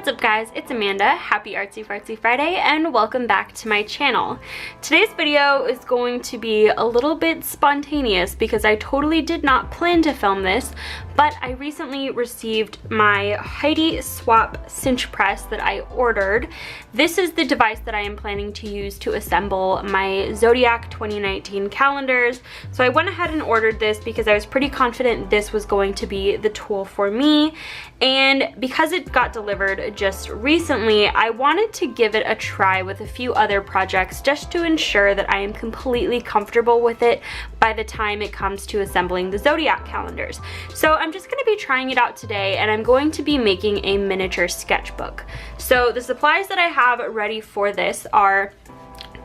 What's up guys, it's Amanda. Happy Artsy Fartsy Friday and welcome back to my channel. Today's video is going to be a little bit spontaneous because I totally did not plan to film this, but I recently received my Heidi Swap cinch press that I ordered. This is the device that I am planning to use to assemble my Zodiac 2019 calendars. So I went ahead and ordered this because I was pretty confident this was going to be the tool for me. And because it got delivered just recently, I wanted to give it a try with a few other projects just to ensure that I am completely comfortable with it by the time it comes to assembling the Zodiac calendars. So I'm just going to be trying it out today, and I'm going to be making a miniature sketchbook. So the supplies that I have ready for this are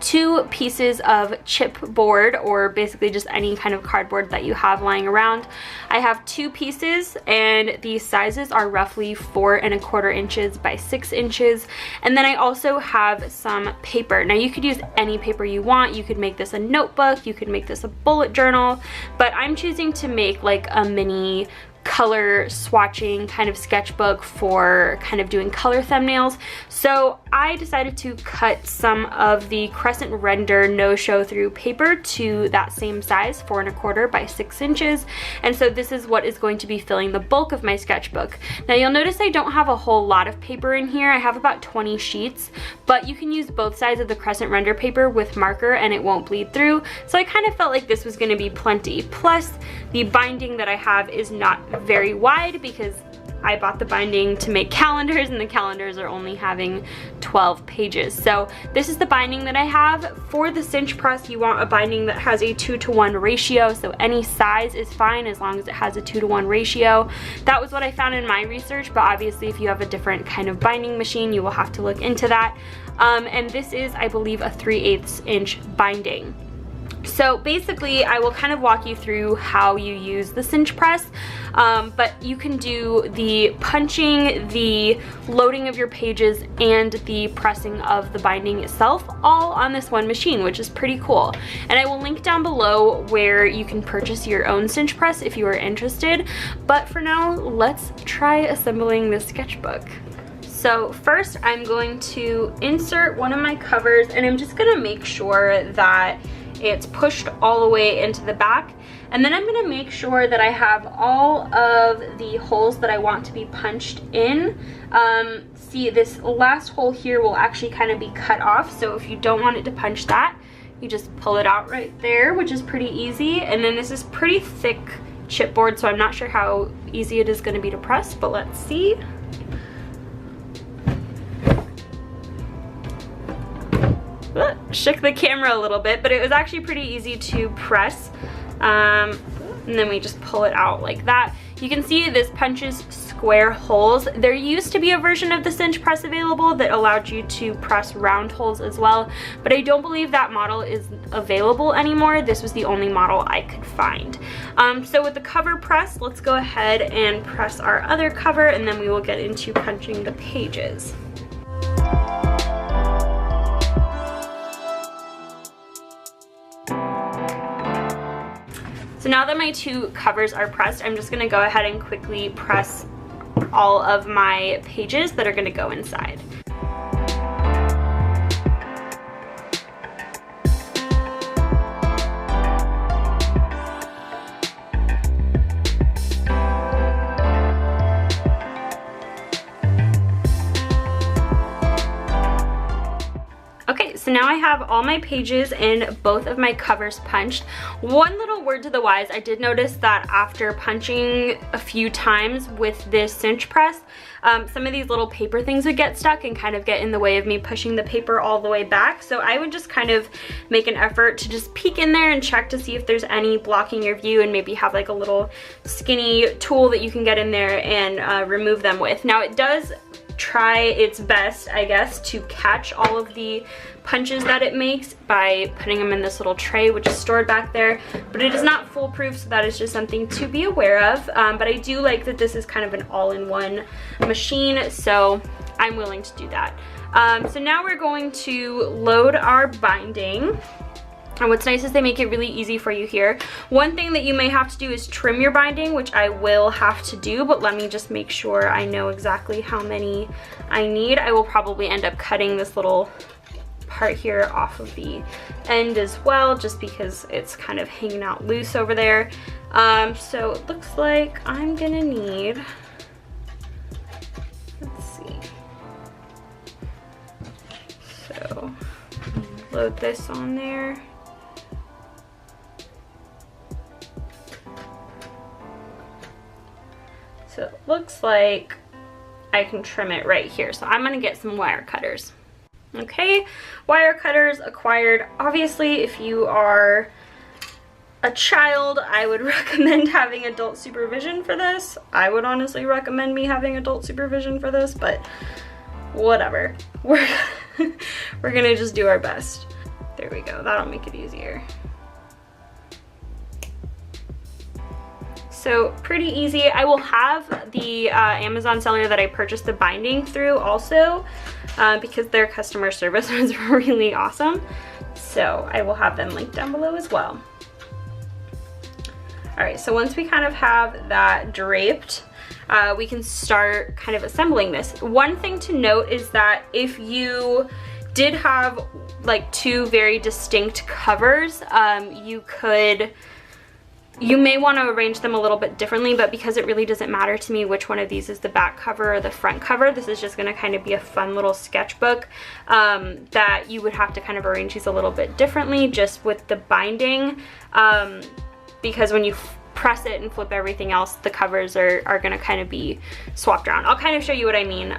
2 pieces of chipboard, or basically just any kind of cardboard that you have lying around. I have 2 pieces and the sizes are roughly 4¼ inches by 6 inches. And then I also have some paper. Now you could use any paper you want. You could make this a notebook, you could make this a bullet journal, but I'm choosing to make like a mini color swatching kind of sketchbook for kind of doing color thumbnails. So I decided to cut some of the crescent render no show through paper to that same size, 4¼ by 6 inches. And so this is what is going to be filling the bulk of my sketchbook. Now you'll notice I don't have a whole lot of paper in here. I have about 20 sheets, but you can use both sides of the crescent render paper with marker and it won't bleed through. So I kind of felt like this was going to be plenty. Plus the binding that I have is not very wide because I bought the binding to make calendars and the calendars are only having 12 pages. So this is the binding that I have. For the cinch press, you want a binding that has a 2:1 ratio, so any size is fine as long as it has a 2:1 ratio. That was what I found in my research, but obviously if you have a different kind of binding machine, you will have to look into that. And this is, I believe, a 3/8 inch binding. So basically I will kind of walk you through how you use the cinch press, but you can do the punching, the loading of your pages, and the pressing of the binding itself all on this one machine, which is pretty cool. And I will link down below where you can purchase your own cinch press if you are interested. But for now, let's try assembling this sketchbook. So first I'm going to insert one of my covers, and I'm just gonna make sure that it's pushed all the way into the back, and then I'm going to make sure that I have all of the holes that I want to be punched in. See, this last hole here will actually kind of be cut off, so if you don't want it to punch that, you just pull it out right there, which is pretty easy. And then this is pretty thick chipboard, so I'm not sure how easy it is going to be to press, but let's see. Shook the camera a little bit, but it was actually pretty easy to press. And then we just pull it out like that. You can see this punches square holes. There used to be a version of the cinch press available that allowed you to press round holes as well, but I don't believe that model is available anymore. This was the only model I could find. So with the cover press, let's go ahead and press our other cover, and then we will get into punching the pages. So now that my 2 covers are pressed, I'm just gonna go ahead and quickly press all of my pages that are gonna go inside. So now I have all my pages and both of my covers punched. One little word to the wise, I did notice that after punching a few times with this cinch press, some of these little paper things would get stuck and kind of get in the way of me pushing the paper all the way back. So I would just kind of make an effort to just peek in there and check to see if there's any blocking your view, and maybe have like a little skinny tool that you can get in there and remove them with. Now it does try its best, I guess, to catch all of the punches that it makes by putting them in this little tray, which is stored back there, but it is not foolproof, so that is just something to be aware of. But I do like that this is kind of an all-in-one machine, so I'm willing to do that. So now we're going to load our binding. And what's nice is they make it really easy for you here. One thing that you may have to do is trim your binding, which I will have to do, but let me just make sure I know exactly how many I need. I will probably end up cutting this little part here off of the end as well, just because it's kind of hanging out loose over there. So it looks like I'm gonna need, let's see, so load this on there. So it looks like I can trim it right here. So I'm gonna get some wire cutters. Okay, wire cutters acquired. Obviously, if you are a child, I would recommend having adult supervision for this. I would honestly recommend me having adult supervision for this, but whatever. We're gonna just do our best. There we go, that'll make it easier. So pretty easy. I will have the Amazon seller that I purchased the binding through also, because their customer service was really awesome. So I will have them linked down below as well. All right, so once we kind of have that draped, we can start kind of assembling this. One thing to note is that if you did have like two very distinct covers, you may want to arrange them a little bit differently, but because it really doesn't matter to me which one of these is the back cover or the front cover, this is just going to kind of be a fun little sketchbook that you would have to kind of arrange these a little bit differently just with the binding, because when you press it and flip everything else, the covers are going to kind of be swapped around. I'll kind of show you what I mean.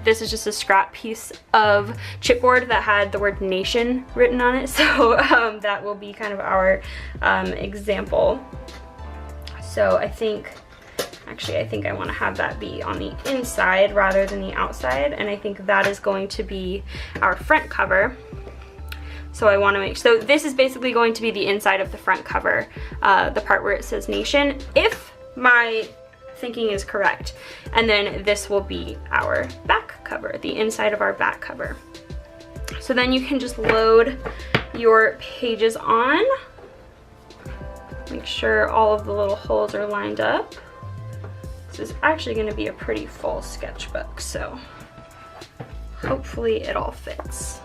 This is just a scrap piece of chipboard that had the word nation written on it, so that will be kind of our example. So I think I want to have that be on the inside rather than the outside, and I think that is going to be our front cover. So I want to make, so this is basically going to be the inside of the front cover, the part where it says nation, if my thinking is correct. And then this will be our back cover, the inside of our back cover. So then you can just load your pages on. Make sure all of the little holes are lined up. This is actually going to be a pretty full sketchbook, so hopefully it all fits.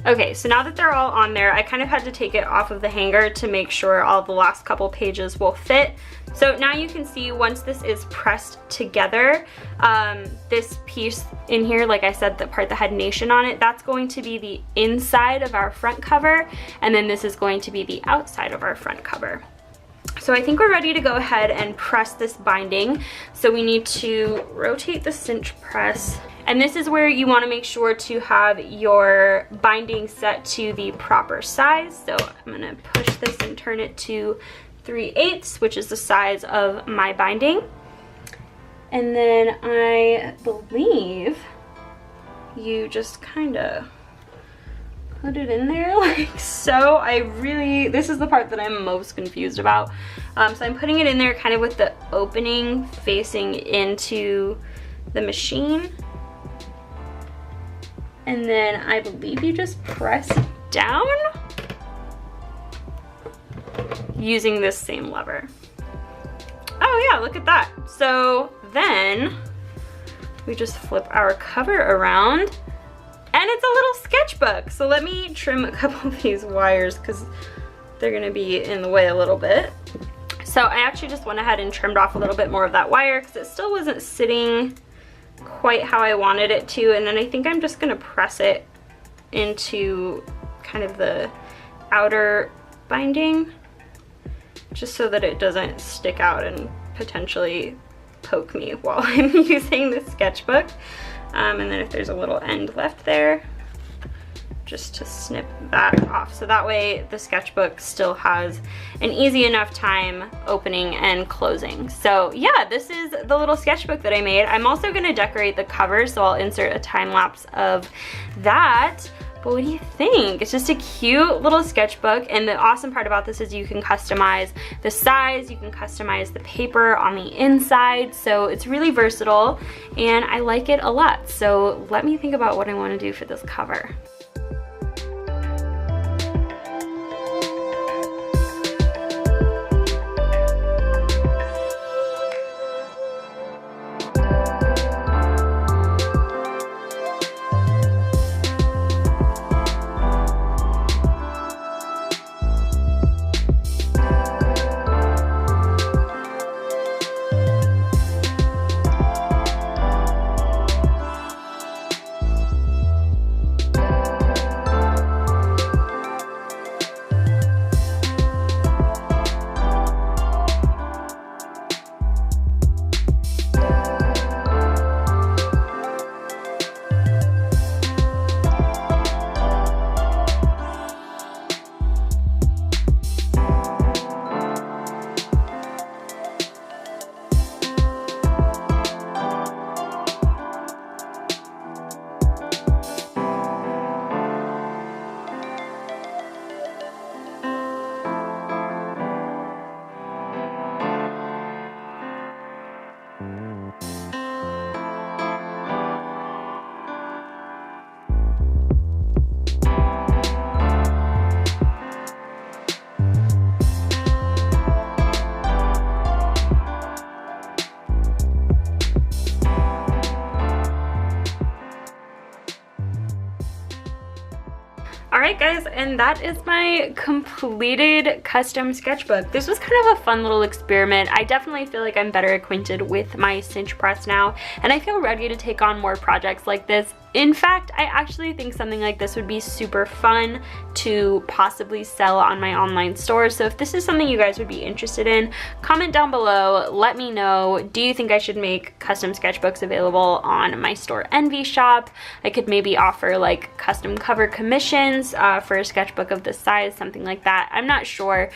Okay, so now that they're all on there, I kind of had to take it off of the hanger to make sure all the last couple pages will fit. So now you can see once this is pressed together, this piece in here, like I said, the part that had nation on it, that's going to be the inside of our front cover, and then this is going to be the outside of our front cover. So I think we're ready to go ahead and press this binding. So we need to rotate the cinch press. And this is where you want to make sure to have your binding set to the proper size. So I'm going to push this and turn it to 3/8, which is the size of my binding. And then I believe you just kind of put it in there like so. This is the part that I'm most confused about. So I'm putting it in there kind of with the opening facing into the machine. And then I believe you just press down using this same lever. Oh yeah, look at that. So then we just flip our cover around and it's a little sketchbook. So let me trim a couple of these wires because they're gonna be in the way a little bit. So I actually just went ahead and trimmed off a little bit more of that wire because it still wasn't sitting quite how I wanted it to, and then I think I'm just gonna press it into kind of the outer binding just so that it doesn't stick out and potentially poke me while I'm using the sketchbook. And then if there's a little end left there, just to snip that off. So that way the sketchbook still has an easy enough time opening and closing. So yeah, this is the little sketchbook that I made. I'm also gonna decorate the cover, so I'll insert a time lapse of that. But what do you think? It's just a cute little sketchbook, and the awesome part about this is you can customize the size, you can customize the paper on the inside, so it's really versatile, and I like it a lot. So let me think about what I want to do for this cover. Alright guys, and that is my completed custom sketchbook. This was kind of a fun little experiment. I definitely feel like I'm better acquainted with my Cinch press now, and I feel ready to take on more projects like this. In fact, I actually think something like this would be super fun to possibly sell on my online store. So if this is something you guys would be interested in, comment down below, let me know. Do you think I should make custom sketchbooks available on my store Envy shop? I could maybe offer like custom cover commissions for a sketchbook of this size, something like that. I'm not sure.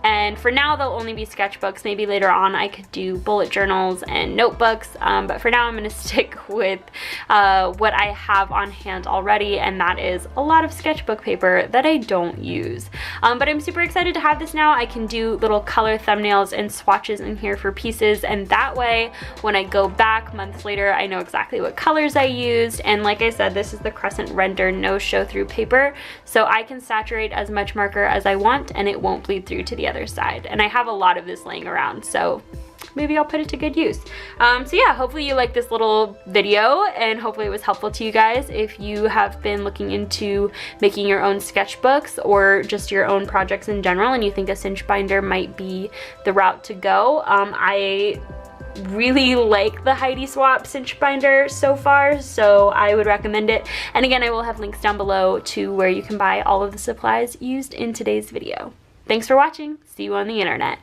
And for now, they'll only be sketchbooks. Maybe later on I could do bullet journals and notebooks, but for now I'm gonna stick with what I have on hand already, and that is a lot of sketchbook paper that I don't use. But I'm super excited to have this now. I can do little color thumbnails and swatches in here for pieces, and that way when I go back months later, I know exactly what colors I used. And like I said, this is the Crescent Render no show through paper, so I can saturate as much marker as I want and it won't bleed through to the other side. And I have a lot of this laying around, so maybe I'll put it to good use. So yeah, hopefully you liked this little video, and hopefully it was helpful to you guys. If you have been looking into making your own sketchbooks or just your own projects in general, and you think a cinch binder might be the route to go, I really like the Heidi Swap cinch binder so far, so I would recommend it. And again, I will have links down below to where you can buy all of the supplies used in today's video. Thanks for watching. See you on the internet.